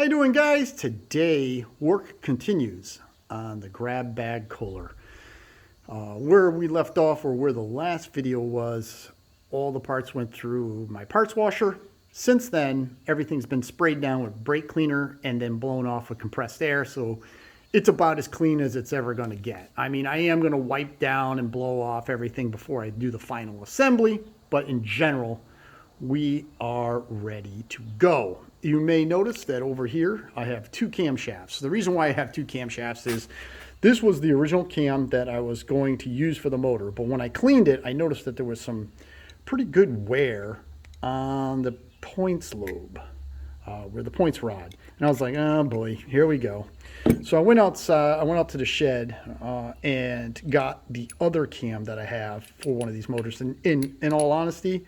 How you doing, guys? Today work continues on the grab bag Kohler. Where we left off, or where the last video was, all the parts went through my parts washer. Since then, everything's been sprayed down with brake cleaner and then blown off with compressed air, so it's about as clean as it's ever going to get. I mean, I am going to wipe down and blow off everything before I do the final assembly, but in general, we are ready to go. You may notice that over here I have two camshafts. The reason why I have two camshafts is this was the original cam that I was going to use for the motor, but when I cleaned it, I noticed that there was some pretty good wear on the points lobe, where the points rod. And I was like, oh boy, here we go. So I went outside, I went out to the shed and got the other cam that I have for one of these motors. And in all honesty,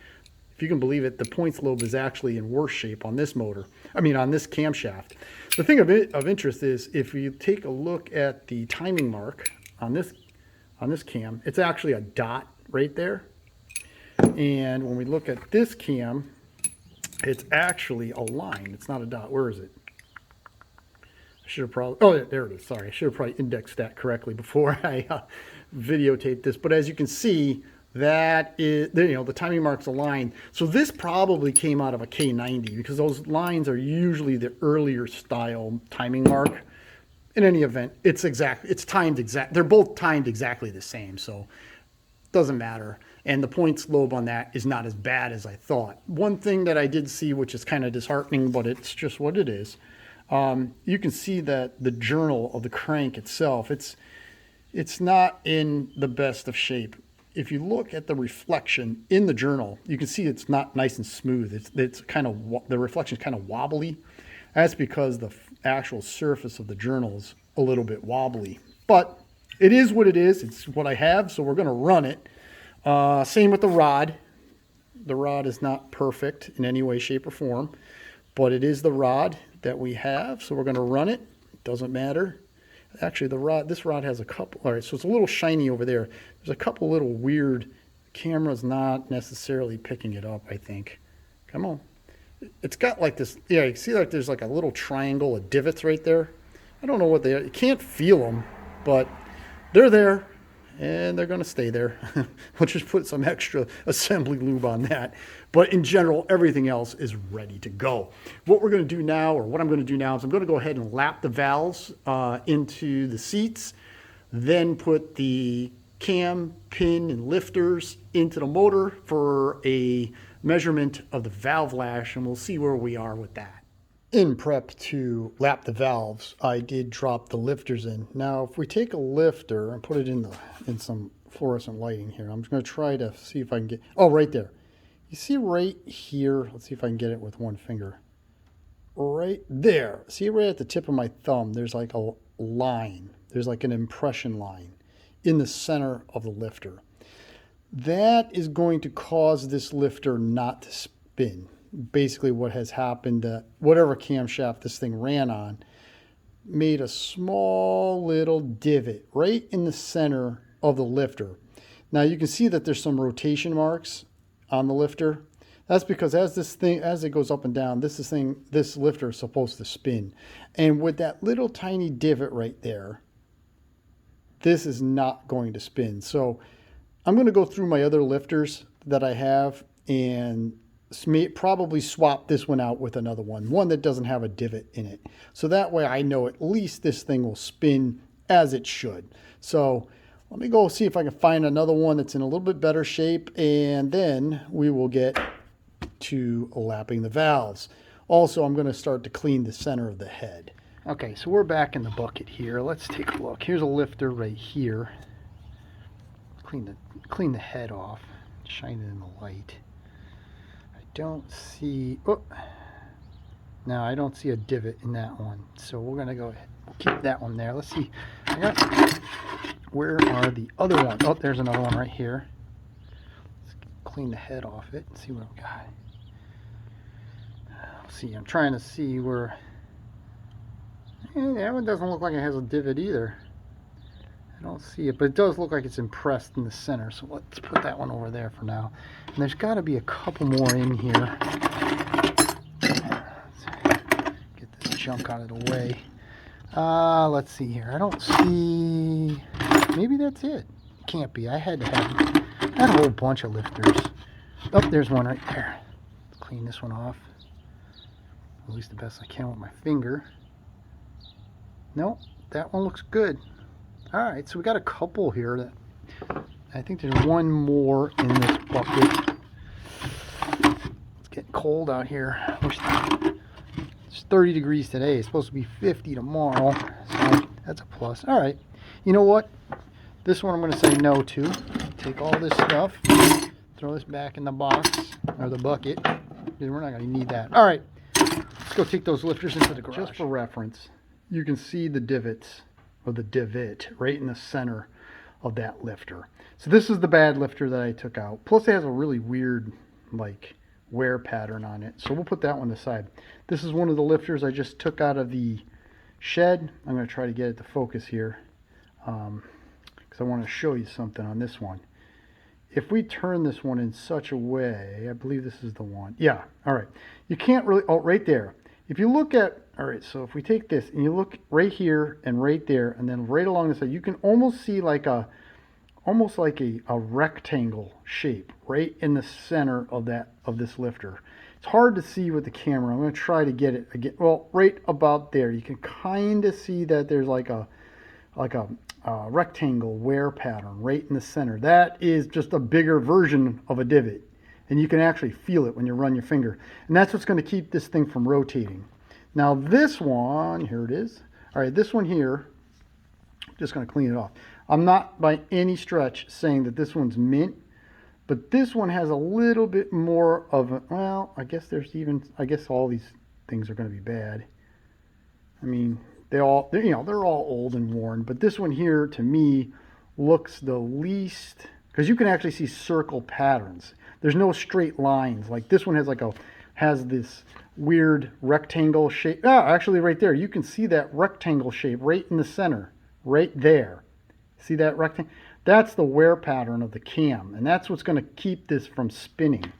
if you can believe it, the points lobe is actually in worse shape on this motor. I mean, on this camshaft. The thing of interest is, if you take a look at the timing mark on this cam, it's actually a dot right there. And when we look at this cam, it's actually a line. It's not a dot. Where is it? I should have probably, oh, there it is. Sorry, I should have probably indexed that correctly before I videotaped this. But as you can see, that is, you know, the timing mark's a line. So this probably came out of a K90 because those lines are usually the earlier style timing mark. In any event, it's timed exact. They're both timed exactly the same, so it doesn't matter. And the points lobe on that is not as bad as I thought. One thing that I did see, which is kind of disheartening, but it's just what it is. You can see that the journal of the crank itself, it's not in the best of shape. If you look at the reflection in the journal, you can see it's not nice and smooth. It's kind of, the reflection is kind of wobbly. That's because the actual surface of the journal is a little bit wobbly. But it is what it is. It's what I have, so we're going to run it. Same with the rod. The rod is not perfect in any way, shape, or form, but it is the rod that we have, so we're going to run it. It doesn't matter. Actually, this rod has a couple, all right, so it's a little shiny over there. There's a couple little weird, camera's not necessarily picking it up, I think. Come on. It's got like this, yeah, you see like there's like a little triangle of divots right there. I don't know what they are. You can't feel them, but they're there, and they're going to stay there. We'll just put some extra assembly lube on that. But in general, everything else is ready to go. What we're going to do now, or what I'm going to do now, is I'm going to go ahead and lap the valves into the seats, then put the cam, pin, and lifters into the motor for a measurement of the valve lash, and we'll see where we are with that. In prep to lap the valves, I did drop the lifters in. Now, if we take a lifter and put it in some fluorescent lighting here, I'm just going to try to see if I can get, oh, right there. You see right here, let's see if I can get it with one finger. Right there. See right at the tip of my thumb, there's like a line. There's like an impression line in the center of the lifter. That is going to cause this lifter not to spin. Basically what has happened, whatever camshaft this thing ran on made a small little divot right in the center of the lifter. Now you can see that there's some rotation marks on the lifter. That's because as it goes up and down, this lifter is supposed to spin. And with that little tiny divot right there, this is not going to spin. So I'm going to go through my other lifters that I have and probably swap this one out with another one that doesn't have a divot in it. So that way I know at least this thing will spin as it should. So let me go see if I can find another one that's in a little bit better shape, and then we will get to lapping the valves. Also, I'm going to start to clean the center of the head. Okay, so we're back in the bucket here. Let's take a look. Here's a lifter right here. Clean the head off, shine it in the light. Don't see, oh, no, I don't see a divot in that one. So we're going to go ahead, we'll keep that one there. Let's see, where are the other ones? Oh, there's another one right here. Let's clean the head off it and see what we got. Let's see, I'm trying to see where, that one doesn't look like it has a divot either. I don't see it, but it does look like it's impressed in the center. So let's put that one over there for now. And there's got to be a couple more in here. Let's get this junk out of the way. Let's see here. I don't see... Maybe that's it. Can't be. I had a whole bunch of lifters. Oh, there's one right there. Let's clean this one off. At least the best I can with my finger. Nope, that one looks good. Alright, so we got a couple here. That I think there's one more in this bucket. It's getting cold out here. It's 30 degrees today. It's supposed to be 50 tomorrow. So that's a plus. Alright, you know what? This one I'm going to say no to. Take all this stuff, throw this back in the box, or the bucket, because we're not going to need that. Alright, let's go take those lifters into the garage. Just for reference, you can see the divots, or the divot, right in the center of that lifter. So this is the bad lifter that I took out. Plus it has a really weird, like, wear pattern on it. So we'll put that one aside. This is one of the lifters I just took out of the shed. I'm going to try to get it to focus here. Because I want to show you something on this one. If we turn this one in such a way, I believe this is the one. Yeah, all right. You can't really, oh, right there. If you look at, all right, so if we take this and you look right here and right there, and then right along the side, you can almost see like almost like a rectangle shape right in the center of this lifter. It's hard to see with the camera. I'm going to try to get it again. Well, right about there, you can kind of see that there's like a rectangle wear pattern right in the center. That is just a bigger version of a divot, and you can actually feel it when you run your finger, and that's what's going to keep this thing from rotating. Now this one, here it is. All right, this one here, just going to clean it off. I'm not by any stretch saying that this one's mint, but this one has a little bit more of a, well, I guess all these things are going to be bad. I mean, they're all old and worn, but this one here to me looks the least, because you can actually see circle patterns. There's no straight lines. Like this one has this weird rectangle shape. Actually right there, you can see that rectangle shape right in the center, right there. See that rectangle? That's the wear pattern of the cam, and that's what's going to keep this from spinning.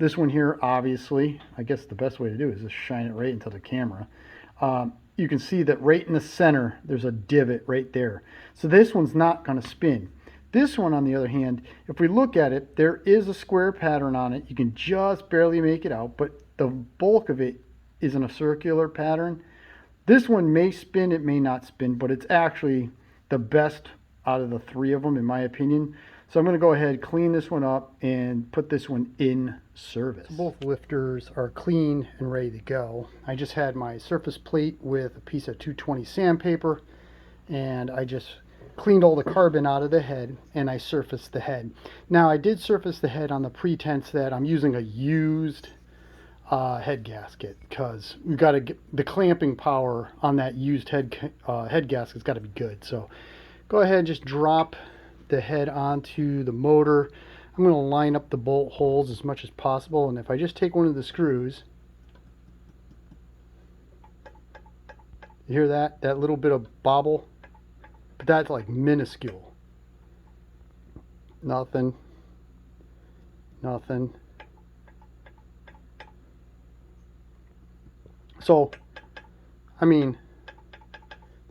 This one here, obviously, I guess the best way to do it is just shine it right into the camera. You can see that right in the center, there's a divot right there. So this one's not going to spin. This one, on the other hand, if we look at it, there is a square pattern on it. You can just barely make it out, but the bulk of it is in a circular pattern. This one may spin, it may not spin, but it's actually the best out of the three of them, in my opinion. So I'm going to go ahead, clean this one up, and put this one in service. So both lifters are clean and ready to go. I just had my surface plate with a piece of 220 sandpaper, and I just cleaned all the carbon out of the head, and I surfaced the head. Now I did surface the head on the pretense that I'm using a used head gasket, because we've got to get the clamping power on that used head gasket's got to be good. So go ahead and just drop the head onto the motor. I'm going to line up the bolt holes as much as possible, and if I just take one of the screws, you hear that little bit of bobble, but that's like minuscule. Nothing. So I mean,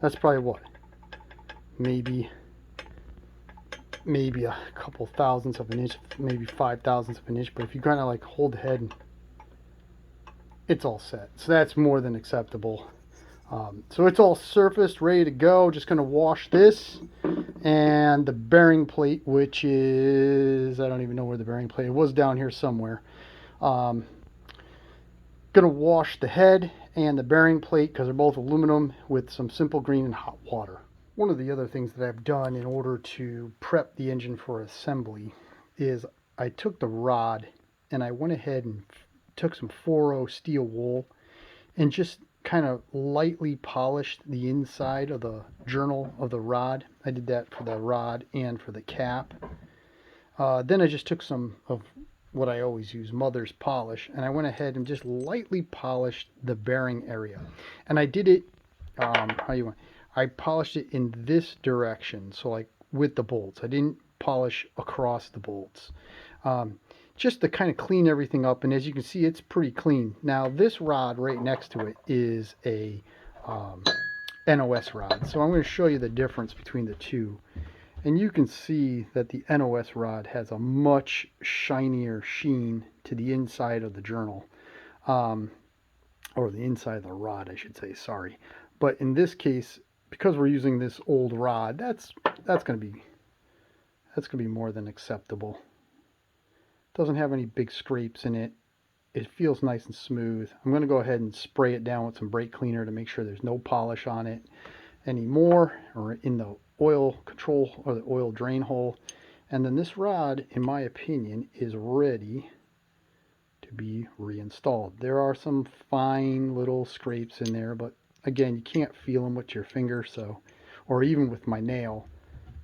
that's probably what, maybe a couple thousandths of an inch, maybe 5 thousandths of an inch, but if you kind of like hold the head, and it's all set. So that's more than acceptable. So it's all surfaced, ready to go. Just going to wash this and the bearing plate, which is, I don't even know where the bearing plate, it was down here somewhere. Going to wash the head and the bearing plate, because they're both aluminum, with some Simple Green and hot water. One of the other things that I've done in order to prep the engine for assembly is I took the rod and I went ahead and took some 4.0 steel wool and just kind of lightly polished the inside of the journal of the rod. I did that for the rod and for the cap. Then I just took some of what I always use, Mother's Polish, and I went ahead and just lightly polished the bearing area. And I did it, I polished it in this direction, so like with the bolts. I didn't polish across the bolts. Just to kind of clean everything up, and as you can see, it's pretty clean. Now this rod right next to it is a NOS rod. So I'm going to show you the difference between the two. And you can see that the NOS rod has a much shinier sheen to the inside of the journal. Or the inside of the rod, I should say, sorry. But in this case, because we're using this old rod, that's going to be more than acceptable. Doesn't have any big scrapes in it. It feels nice and smooth. I'm going to go ahead and spray it down with some brake cleaner to make sure there's no polish on it anymore, or in the oil control or the oil drain hole. And then this rod, in my opinion, is ready to be reinstalled. There are some fine little scrapes in there, but again, you can't feel them with your finger, so, or even with my nail.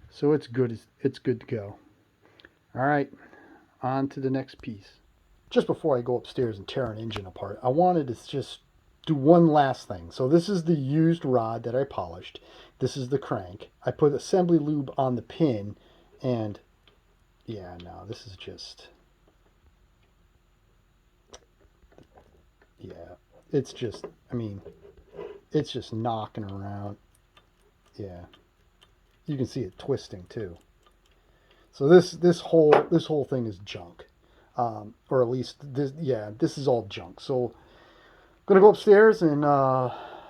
So it's good to go. All right, on to the next piece. Just before I go upstairs and tear an engine apart, I wanted to just do one last thing. So this is the used rod that I polished. This is the crank. I put assembly lube on the pin, and yeah, no, this is just, yeah, it's just, I mean, it's just knocking around. Yeah, you can see it twisting too. So this whole thing is junk, or at least this. Yeah, this is all junk. So I'm gonna go upstairs and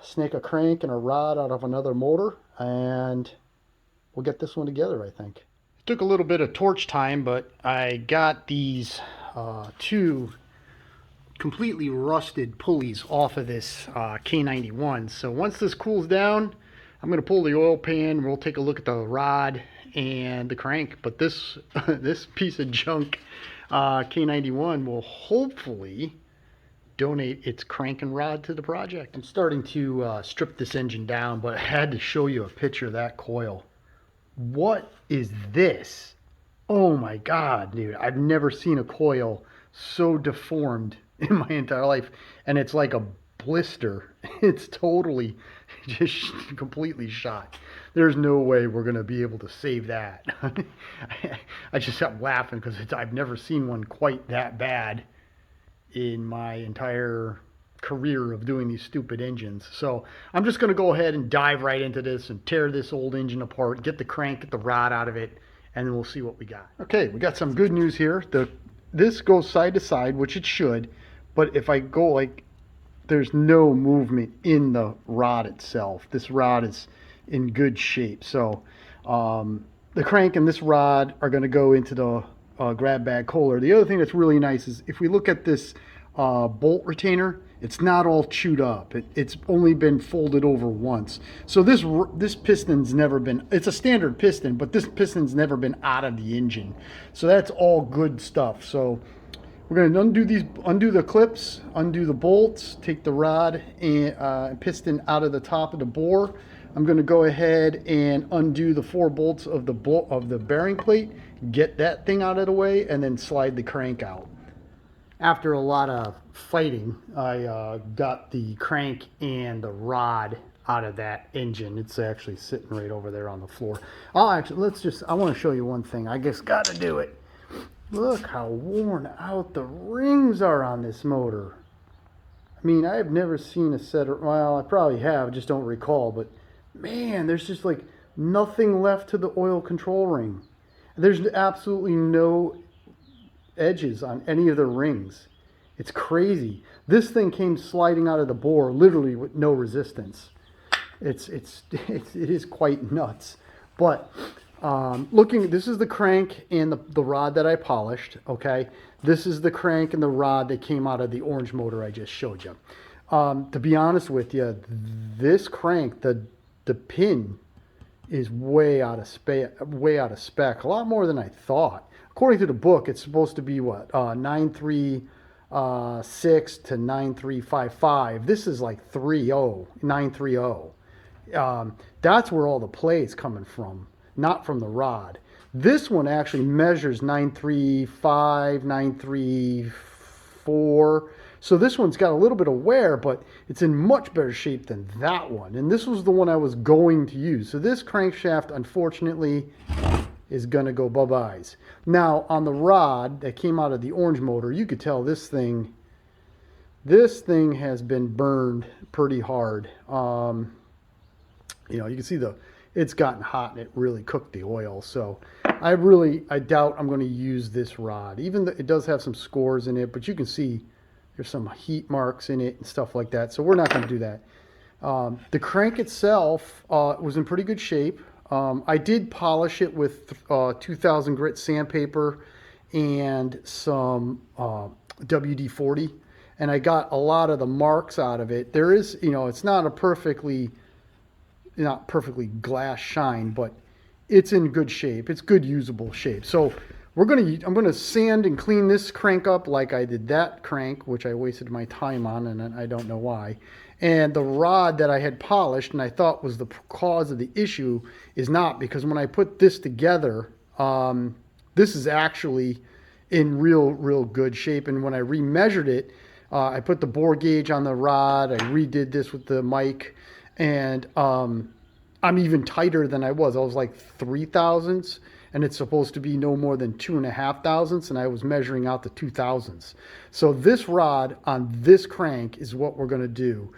snake a crank and a rod out of another motor, and we'll get this one together, I think. It took a little bit of torch time, but I got these two completely rusted pulleys off of this K91. So once this cools down, I'm going to pull the oil pan. We'll take a look at the rod and the crank. But this this piece of junk K91 will hopefully donate its crank and rod to the project. I'm starting to strip this engine down, but I had to show you a picture of that coil. What is this? Oh my God, dude. I've never seen a coil so deformed in my entire life. And it's like a blister. It's totally just completely shot. There's no way we're going to be able to save that. I just kept laughing because I've never seen one quite that bad in my entire career of doing these stupid engines. So I'm just going to go ahead and dive right into this and tear this old engine apart, get the crank, get the rod out of it, and then we'll see what we got. Okay, we got some good news here. This goes side to side, which it should, but if I go like, there's no movement in the rod itself. This rod is in good shape. So the crank and this rod are going to go into the grab bag Kohler. The other thing that's really nice is if we look at this bolt retainer, it's not all chewed up. It's only been folded over once. So this piston's never been, it's a standard piston, but this piston's never been out of the engine. So that's all good stuff. So we're going to undo the clips, undo the bolts, take the rod and piston out of the top of the bore. I'm going to go ahead and undo the 4 bolts of the bearing plate, get that thing out of the way, and then slide the crank out. After a lot of fighting, I got the crank and the rod out of that engine. It's actually sitting right over there on the floor. I want to show you one thing. I just got to do it. Look how worn out the rings are on this motor. I mean, I have never seen a set of, well, I probably have, just don't recall, but man, there's just like nothing left to the oil control ring. There's absolutely no edges on any of the rings. It's crazy. This thing came sliding out of the bore literally with no resistance. It is quite nuts. But this is the crank and the rod that I polished. Okay, this is the crank and the rod that came out of the orange motor I just showed you. To be honest with you, this crank, the pin is way out of spec, a lot more than I thought. According to the book, it's supposed to be what, 936 to 9355. This is like 930. That's where all the play is coming from, not from the rod. This one actually measures 935, 934. So this one's got a little bit of wear, but it's in much better shape than that one. And this was the one I was going to use. So this crankshaft, unfortunately, is gonna go bye-byes. Now, on the rod that came out of the orange motor, you could tell this thing This thing has been burned pretty hard. You know, you can see it's gotten hot and it really cooked the oil. So I doubt I'm going to use this rod. Even though it does have some scores in it, but you can see there's some heat marks in it and stuff like that. So we're not going to do that. The crank itself was in pretty good shape. I did polish it with 2000 grit sandpaper and some WD-40, and I got a lot of the marks out of it. There is, you know, it's not perfectly glass shine, but it's in good shape. It's good usable shape. So I'm gonna sand and clean this crank up like I did that crank, which I wasted my time on, and I don't know why. And the rod that I had polished and I thought was the cause of the issue is not, because when I put this together, this is actually in real good shape. And when I remeasured it, I put the bore gauge on the rod, I redid this with the mic, and I'm even tighter than I was. I was like 3 thousandths, and it's supposed to be no more than 2.5 thousandths, and I was measuring out the 2 thousandths. So this rod on this crank is what we're going to do.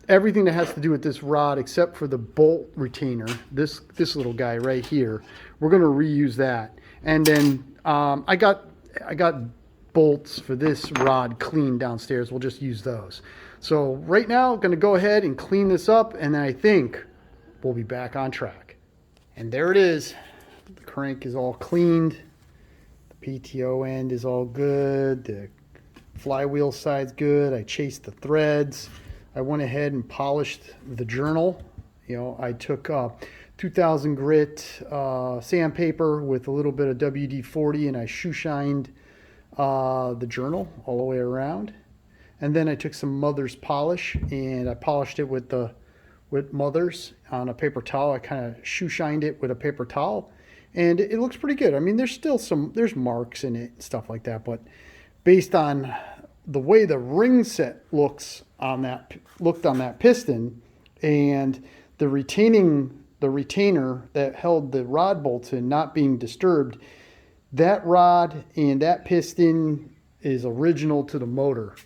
Everything that has to do with this rod, except for the bolt retainer, this little guy right here, we're going to reuse that. And then I got bolts for this rod clean downstairs. We'll just use those. So right now, I'm going to go ahead and clean this up, and then I think we'll be back on track. And there it is. The crank is all cleaned. The PTO end is all good. The flywheel side's good. I chased the threads. I went ahead and polished the journal. You know, I took 2000 grit sandpaper with a little bit of WD-40, and I shoe shined the journal all the way around. And then I took some Mother's polish and I polished it with Mother's on a paper towel. I kind of shoe shined it with a paper towel, and it looks pretty good. I mean, there's still there's marks in it and stuff like that, but based on the way the ring set looked on that piston, and the retainer that held the rod bolts in not being disturbed, that rod and that piston is original to the motor.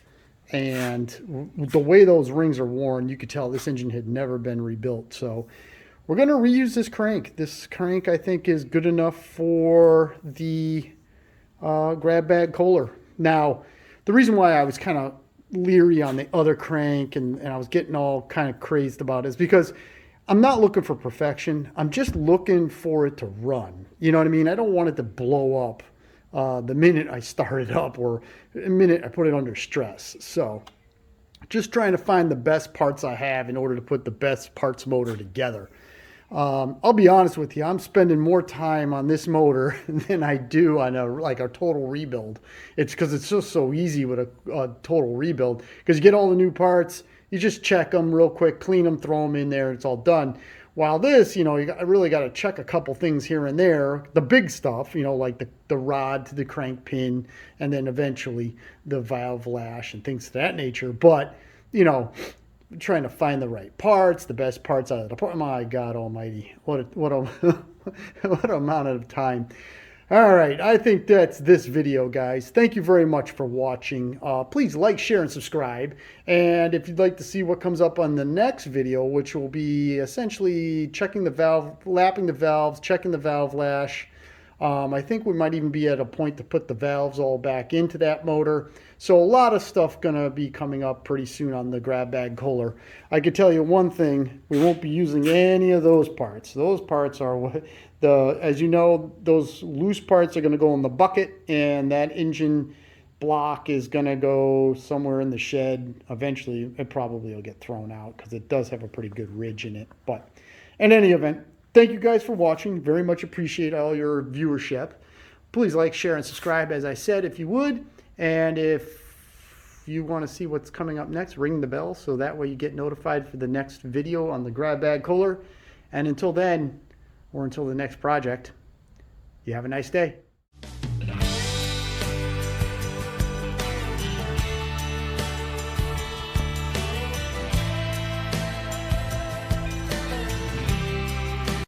And the way those rings are worn, you could tell this engine had never been rebuilt. So we're going to reuse this crank. This crank, I think, is good enough for the grab bag Kohler. Now, the reason why I was kind of leery on the other crank and I was getting all kind of crazed about it is because I'm not looking for perfection. I'm just looking for it to run. You know what I mean? I don't want it to blow up the minute I start it up or the minute I put it under stress. So just trying to find the best parts I have in order to put the best parts motor together. I'll be honest with you, I'm spending more time on this motor than I do on a total rebuild. It's because it's just so easy with a total rebuild, because you get all the new parts, you just check them real quick, clean them, throw them in there, it's all done. While this, you know, I really got to check a couple things here and there. The big stuff, you know, like the rod to the crank pin, and then eventually the valve lash and things of that nature. But, you know, trying to find the right parts, the best parts out of the part. My God Almighty, what amount of time. All right, I think that's this video, guys. Thank you very much for watching. Please like, share, and subscribe. And if you'd like to see what comes up on the next video, which will be essentially checking the valve, lapping the valves, checking the valve lash. I think we might even be at a point to put the valves all back into that motor. So a lot of stuff going to be coming up pretty soon on the grab bag Kohler. I can tell you one thing, we won't be using any of those parts. Those parts are as you know, those loose parts are going to go in the bucket, and that engine block is going to go somewhere in the shed. Eventually, it probably will get thrown out because it does have a pretty good ridge in it. But in any event, thank you guys for watching. Very much appreciate all your viewership. Please like, share, and subscribe, as I said, if you would. And if you want to see what's coming up next, ring the bell so that way you get notified for the next video on the grab bag Kohler. And until then, or until the next project, you have a nice day.